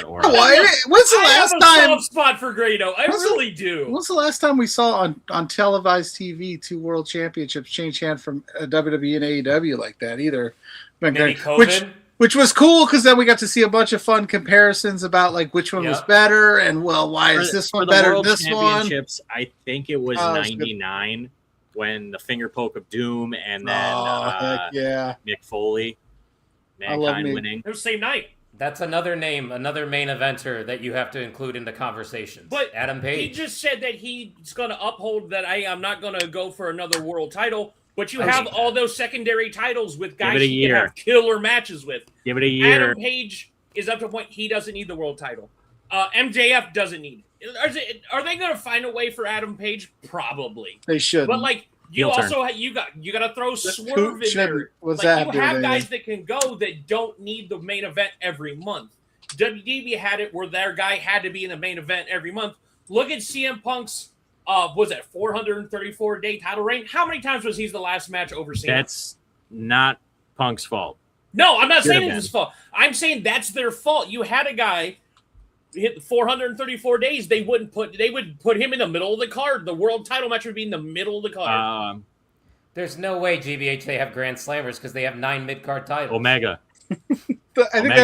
aura. When's the last time? I have a soft spot for Grado. I really do. When's the last time we saw on televised TV two world championships change hand from WWE and AEW like that? Either maybe COVID. Which was cool because then we got to see a bunch of fun comparisons about like which one was Yep. better and well, why is this For one the better than World this one? Championships, I think it was Oh, it's good. 99 when the finger poke of doom and then Heck yeah. Mick Foley, I love Mankind Mick. winning. It was the same night. That's another name, another main eventer that you have to include in the conversations. But Adam He Page. just said that he's going to uphold that I'm not going to go for another world title. But you Okay. have all those secondary titles with guys it a you can year. have killer matches with. Give it a year. Adam Page is up to a point he doesn't need the world title. MJF doesn't need it. Are they going to find a way for Adam Page? Probably. They should. But like you Heel turn. also you got to throw Swerve in shouldn't. there. What's Like that you doing have anything? guys that can go that don't need the main event every month. WWE had it where their guy had to be in the main event every month. Look at CM Punk's was that 434 day title reign? How many times was he the last match over CM? That's not Punk's fault. No, I'm not Should saying have it's been. his fault. I'm saying that's their fault. You had a guy hit 434 days. They would put him in the middle of the card. The world title match would be in the middle of the card. There's no way GBH they have Grand Slammers because they have 9 mid-card titles. Omega. I think Omega.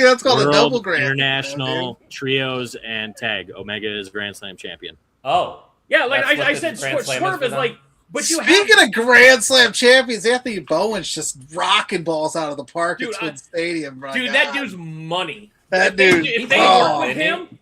that's called a World, double grand. International, trios, and tag. Omega is Grand Slam champion. Oh. Yeah, like That's what I the said, Grand Slam Swerve has is been like, on. but you Speaking have, of Grand Slam champions, Anthony Bowen's just rocking balls out of the park Dude, at Twin Stadium, bro. dude, that dude's money. That dude. If they Oh, work with didn't him, yeah,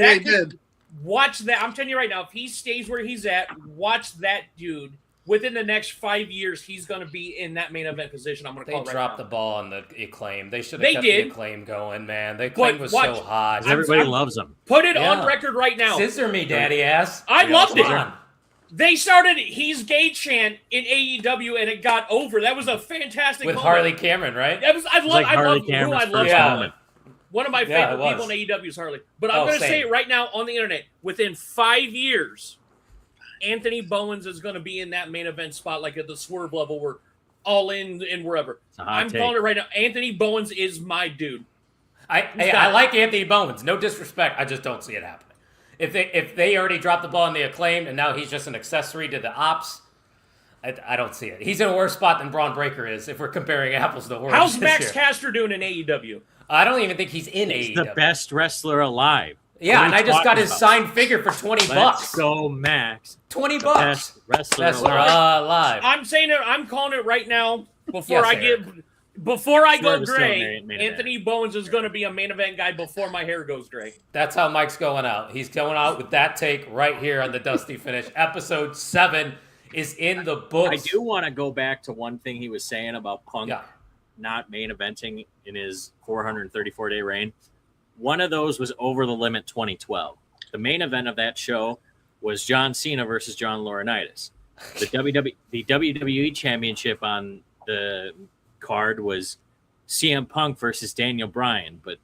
that he did. watch that. I'm telling you right now, if he stays where he's at, watch that dude. Within the next 5 years, he's going to be in that main event position. I'm going to They call it right dropped now. the ball on the Acclaim. They should They have kept did. the Acclaim going, man. The Acclaim But was watch- so hot. 'Cause everybody I'm- loves him. Put it Yeah. on record right now. Scissor me, daddy ass. I loved it. Come on. They started "He's Gay" chant in AEW, and it got over. That was a fantastic With moment. Harley Cameron, right? That was, I It's love. like I Harley love who Cameron's I love. first Yeah. moment. One of my Yeah, favorite it people was. in AEW is Harley. But I'm Oh, going to say same. it right now on the internet. Within 5 years, Anthony Bowens is going to be in that main event spot, like at the Swerve level, where all in and wherever. It's a hot I'm take. calling it right now. Anthony Bowens is my dude. I like Anthony Bowens. No disrespect. I just don't see it happening. If they already dropped the ball in the Acclaim and now he's just an accessory to the ops, I don't see it. He's in a worse spot than Braun Breaker is if we're comparing apples to oranges. How's Max here. Caster doing in AEW? I don't even think he's in He's AEW. the best wrestler alive. Yeah, What are and we I just got talking his about? signed figure for 20 Let's bucks. go, Max. 20 The bucks. best wrestler Wrestler alive. alive. I'm saying it. I'm calling it right now. Before Yes, I Eric. before I go Swerve is still gray, main event. Anthony Bowens is going to be a main event guy before my hair goes gray. That's how Mike's going out. He's going out with that take right here on the Dusty Finish. Episode 7 is in the books. I do want to go back to one thing he was saying about Punk Yeah. not main eventing in his 434-day reign. One of those was Over the Limit 2012. The main event of that show was John Cena versus John Laurinaitis. The WWE Championship on the card was CM Punk versus Daniel Bryan, but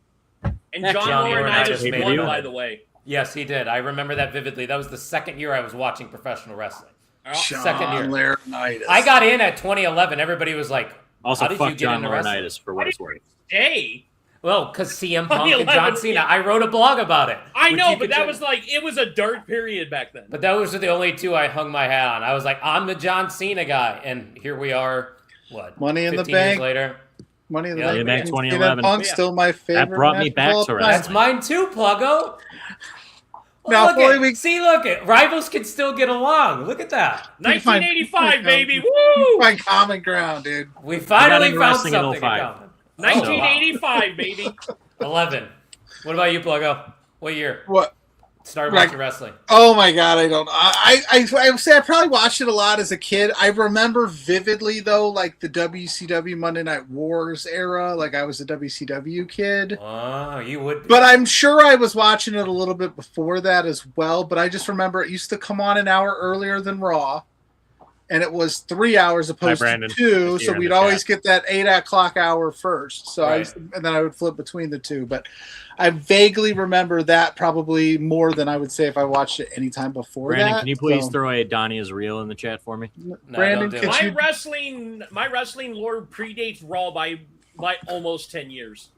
And Heck, John John Laurinaitis Laurinaitis won, made it. by the way. Yes, he did. I remember that vividly. That was the second year I was watching professional wrestling. John Second year. Laurinaitis. I got in at 2011. Everybody was like, also how did you fuck get John into wrestling? Laurinaitis for what it's worth. Hey, Well, because CM Punk and 2011, John Cena. I wrote a blog about it. I which know, you but could that check- was like it was a dark period back then. But those are the only two I hung my hat on. I was like, I'm the John Cena guy. And here we are, what? Money in the 15 years Bank. later. Money in the Yeah, Bank. Money in the Bank 2011. Punk's Yeah. still my favorite. brought me match back of all to time. wrestling. That's mine too, Pluggo. Now, Look boy, at, we- see, look at rivals can still get along. Look at that. 1985, baby, We woo! find common ground, dude. We finally into found wrestling in something in 05. common. 1985, baby. 11. What about you, Pluggo? What year? What? Started Like- watching wrestling. Oh my god, I don't. I would say I probably watched it a lot as a kid. I remember vividly though, like the WCW Monday Night Wars era. Like I was a WCW kid. Oh, you would. But I'm sure I was watching it a little bit before that as well. But I just remember it used to come on an hour earlier than Raw. And it was 3 hours opposed Brandon. to I 2. see So you in we'd the always chat. get that 8 o'clock hour first. So Right. and then I would flip between the two. But I vaguely remember that probably more than I would say if I watched it any time before Brandon, that. can you please So, throw a Donnie is real in the chat for me? No, Brandon, don't do could it. you- My wrestling lore predates Raw by almost 10 years.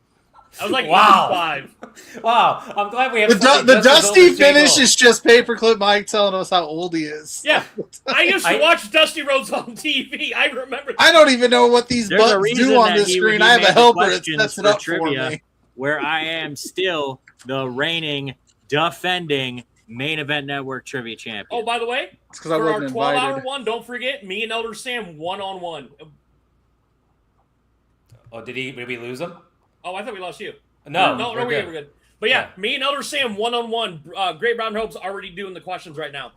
I was like Wow. 85. Wow, I'm glad we have The somebody just as Dusty old as Jay finish Gold. is just Paperclip Mike telling us how old he is. Yeah, I used to I- watch Dusty Rhodes on TV. I remember. I don't even know what these There's a buttons reason do on that this he screen. made I have the a helper that questions sets it for up trivia. for me. Where I am still the reigning, defending Main Event Network trivia champion. Oh, by the way, It's because I for our wasn't 12-hour invited. one, don't forget me and Elder Sam 1-on-1. Oh, did we lose him? Oh, I thought we lost you. No, no, we're we're good. But yeah, Yeah. me and Elder Sam 1-on-1. Great Brown Hope's already doing the questions right now.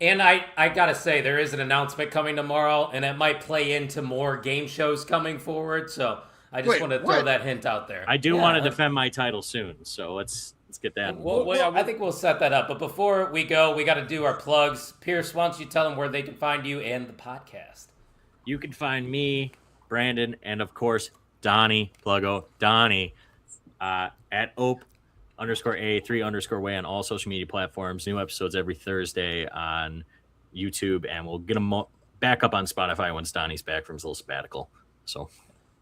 And I gotta say, there is an announcement coming tomorrow, and it might play into more game shows coming forward. So I just Wait, want to throw what? that hint out there. I do Yeah. want to defend my title soon, so let's get that. I think we'll set that up. But before we go, we got to do our plugs. Pierce, why don't you tell them where they can find you and the podcast? You can find me, Brandon, and of course Donnie Pluggo Donnie at OPE_A3_way on all social media platforms. New episodes every Thursday on YouTube, and we'll get them back up on Spotify once Donnie's back from his little sabbatical. So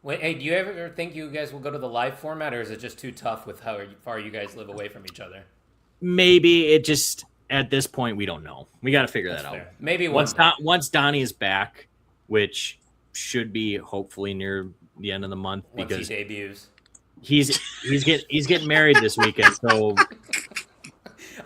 Wait, hey, do you ever think you guys will go to the live format, or is it just too tough with how far you guys live away from each other? maybe it just at this point we don't know. We got to figure that out. Fair. Maybe once. Once Donnie is back, which should be hopefully near the end of the month, Once because he debuts. he's getting married this weekend. So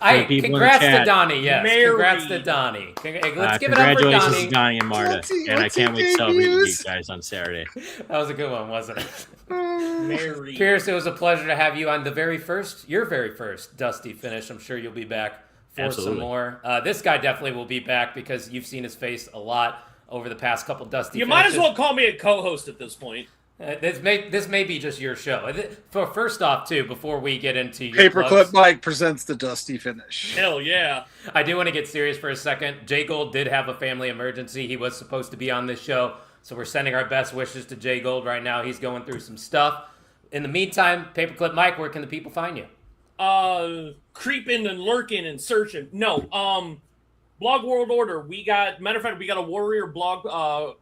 people in the Congrats to chat. Donnie. Yes, Married. congrats to Donnie. Let's give it up for congratulations Donnie. to Donnie and Marta, and I What's he can't wait to celebrate you debuts? guys on Saturday. That was a good one, wasn't it? Mary. Pierce, it was a pleasure to have you on your very first Dusty finish. I'm sure you'll be back for Absolutely. some more. This guy definitely will be back because you've seen his face a lot over the past couple Dusty You finishes. might as well call me a co-host at this point. This may be just your show. For first off, too, before we get into your Paperclip plugs, Mike presents the Dusty finish. Hell yeah. I do want to get serious for a second. Jay Gold did have a family emergency. He was supposed to be on this show, so we're sending our best wishes to Jay Gold right now. He's going through some stuff. In the meantime, Paperclip Mike, where can the people find you? Creeping and lurking and searching. No, Blog World Order. Matter of fact, we got a Warrior blog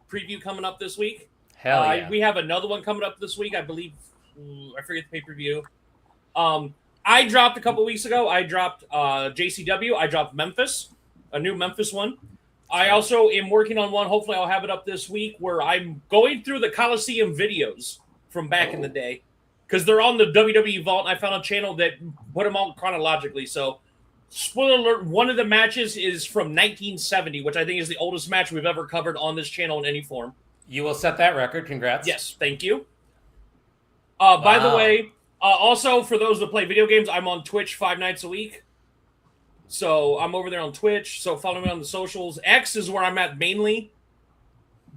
preview coming up this week. Hell yeah. We have another one coming up this week, I believe. I forget the pay-per-view. I dropped a couple weeks ago. I dropped JCW. I dropped Memphis, a new Memphis one. I also am working on one. Hopefully, I'll have it up this week where I'm going through the Coliseum videos from back in the day because they're on the WWE Vault. And I found a channel that put them all chronologically. So, spoiler alert: one of the matches is from 1970, which I think is the oldest match we've ever covered on this channel in any form. You will set that record. Congrats. Yes, thank you. By the Wow. way, also for those that play video games, I'm on Twitch 5 nights a week. So I'm over there on Twitch. So follow me on the socials. X is where I'm at mainly.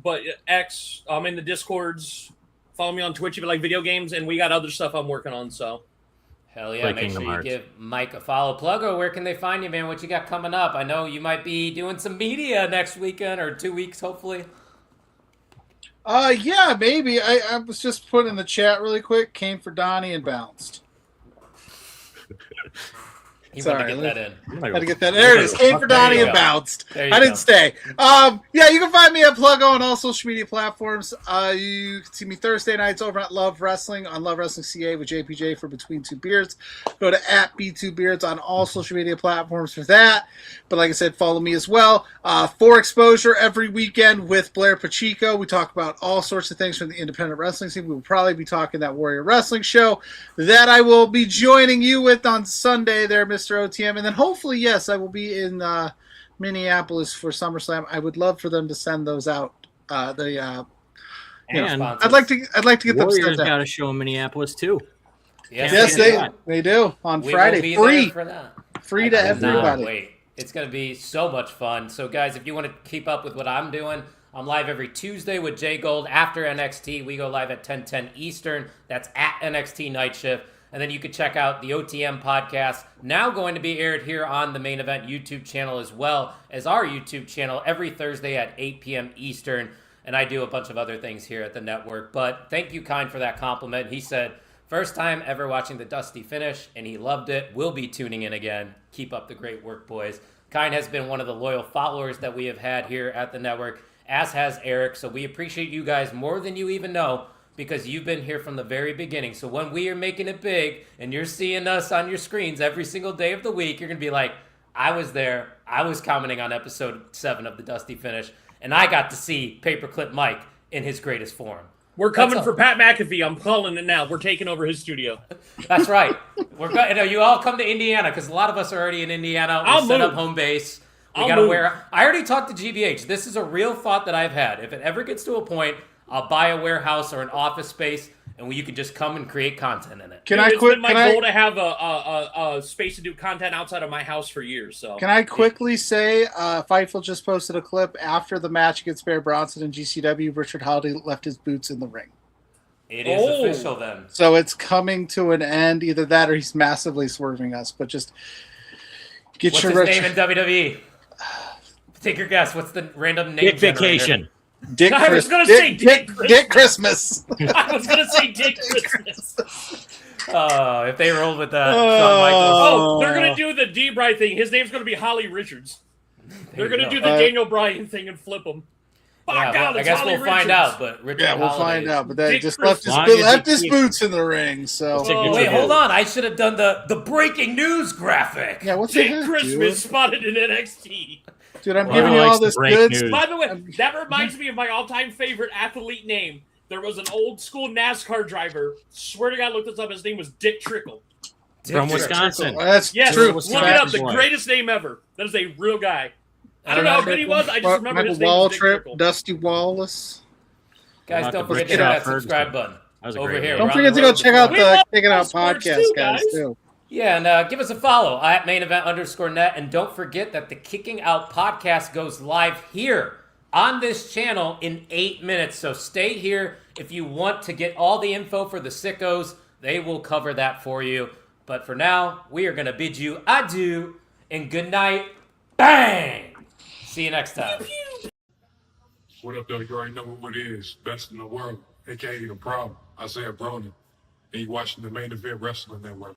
But X, I'm in the Discords. Follow me on Twitch if you like video games. And we got other stuff I'm working on. So Hell yeah. Play Make Kingdom sure you Hearts. give Mike a follow. Pluggo, where can they find you, man? What you got coming up? I know you might be doing some media next weekend or 2 weeks, hopefully. Yeah, maybe. I was just put in the chat really quick. Came for Donnie and bounced. You Sorry, want to get that in. Had to get that. There it is. Came for There you Donnie and go. bounced. There you I didn't go. stay. Yeah, you can find me at Pluggo on all social media platforms. You can see me Thursday nights over at Love Wrestling on Love Wrestling CA with JPJ for Between Two Beards. Go to @B2Beards on all social media platforms for that. But like I said, follow me as well. For Exposure every weekend with Blair Pacheco. We talk about all sorts of things from the independent wrestling scene. We will probably be talking that Warrior Wrestling show that I will be joining you with on Sunday there, Mr. OTM. And then hopefully, yes, I will be in Minneapolis for SummerSlam. I would love for them to send those out. And Sponsors. I'd like to get them Warriors sent got out. a show in Minneapolis too. Yes, they do on We Friday. will be Free, there for that. free to I cannot everybody. wait. It's going to be so much fun. So, guys, if you want to keep up with what I'm doing, I'm live every Tuesday with Jay Gold. After NXT, we go live at 10:10 Eastern. That's at NXT Night Shift. And then you can check out the OTM podcast, now going to be aired here on the Main Event YouTube channel as well as our YouTube channel every Thursday at 8 p.m. Eastern. And I do a bunch of other things here at the network. But thank you, Kind, for that compliment. He said, first time ever watching the Dusty finish, and he loved it. We'll be tuning in again. Keep up the great work, boys. Kind has been one of the loyal followers that we have had here at the network, as has Eric. So we appreciate you guys more than you even know. because you've been here from the very beginning. So when we are making it big and you're seeing us on your screens every single day of the week, you're going to be like, I was there. I was commenting on episode 7 of the Dusty Finish, and I got to see Paperclip Mike in his greatest form. We're coming That's for Pat McAfee. I'm calling it now. We're taking over his studio. That's right. You all come to Indiana because a lot of us are already in Indiana. We I'll set up move. home base. We I'll gotta move. wear. I already talked to GBH. This is a real thought that I've had. If it ever gets to a point, I'll buy a warehouse or an office space, and you can just come and create content in it. Can Dude, I it's quit? been my goal to have a space to do content outside of my house for years. So Can I quickly say, Fightful just posted a clip after the match against Bear Bronson and GCW. Richard Holiday left his boots in the ring. It is Oh. official then. So it's coming to an end. Either that or he's massively swerving us. But just get What's your his name in WWE? Take your guess. What's the random name? Dick generator? Vacation. Dick. I was Chris- gonna say Dick Dick Christmas. I was gonna say Dick Christmas. Oh, if they rolled with Shawn Oh. Michaels. Oh, they're gonna do the D. Bry thing. His name's gonna be Holly Richards. They're you gonna go. do the Daniel Bryan thing and flip him. Yeah, Fuck well, out, I it's guess Holly we'll find Richards. out. But Richard Yeah, we'll Holiday. find out. But they Dick just Christmas. left his boots in the ring. So Oh, Wait, Good hold news. on. I should have done the breaking news graphic. yeah, what's Dick the Christmas spotted in NXT. dude? I'm Wow. giving you Likes all the this break good. news. By the way, that reminds me of my all-time favorite athlete name. There was an old school NASCAR driver. Swear to God, look this up. His name was Dick Trickle. From Wisconsin. That's Yes, true. look it up. The Boy. greatest name ever. That is a real guy. I don't know how good he was. I just remember Michael his name was Dick Waltrip, Trickle. Dusty Wallace. Guys, Not don't the forget to British hit that Ferguson. subscribe button That was a over great here. name. Don't We're on forget the to go road check to out We the love Kicking Out sports podcast, too, guys. guys. Too. Yeah, and give us a follow at main event _net. And don't forget that the Kicking Out podcast goes live here on this channel in 8 minutes. So stay here if you want to get all the info for the sickos. They will cover that for you. But for now, we are going to bid you adieu and good night. Bang! See you next time. What up, though? You already know what it is. Best in the world, aka The Problem. Isaiah Bronin. And you watching the Main Event Wrestling Network.